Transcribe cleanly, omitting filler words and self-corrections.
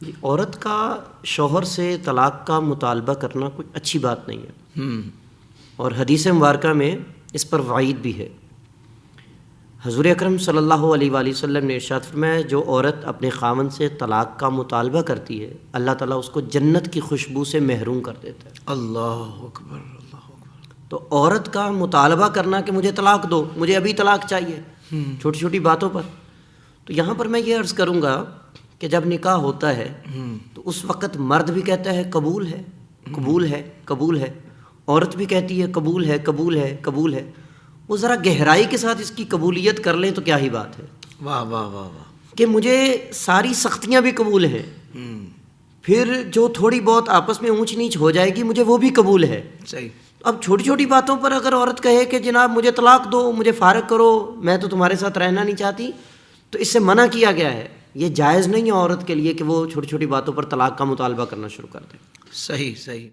جی، عورت کا شوہر سے طلاق کا مطالبہ کرنا کوئی اچھی بات نہیں ہے، اور حدیث مبارکہ میں اس پر وعید بھی ہے۔ حضور اکرم صلی اللہ علیہ وآلہ وسلم نے ارشاد فرمایا، جو عورت اپنے خاوند سے طلاق کا مطالبہ کرتی ہے اللہ تعالیٰ اس کو جنت کی خوشبو سے محروم کر دیتا ہے۔ اللہ اکبر، اللہ اکبر۔ تو عورت کا مطالبہ کرنا کہ مجھے طلاق دو، مجھے ابھی طلاق چاہیے، چھوٹی چھوٹی باتوں پر، تو یہاں پر میں یہ عرض کروں گا کہ جب نکاح ہوتا ہے تو اس وقت مرد بھی کہتا ہے قبول ہے، قبول ہے، قبول ہے، عورت بھی کہتی ہے قبول ہے، قبول ہے، قبول ہے۔ وہ ذرا گہرائی کے ساتھ اس کی قبولیت کر لیں تو کیا ہی بات ہے، واہ واہ واہ واہ۔ کہ مجھے ساری سختیاں بھی قبول ہیں، پھر جو تھوڑی بہت آپس میں اونچ نیچ ہو جائے گی مجھے وہ بھی قبول ہے۔ صحیح۔ اب چھوٹی چھوٹی باتوں پر اگر عورت کہے کہ جناب مجھے طلاق دو، مجھے فارغ کرو، میں تو تمہارے ساتھ رہنا نہیں چاہتی، تو اس سے منع کیا گیا ہے۔ یہ جائز نہیں ہے عورت کے لیے کہ وہ چھوٹی چھوٹی باتوں پر طلاق کا مطالبہ کرنا شروع کر دے۔ صحیح صحیح۔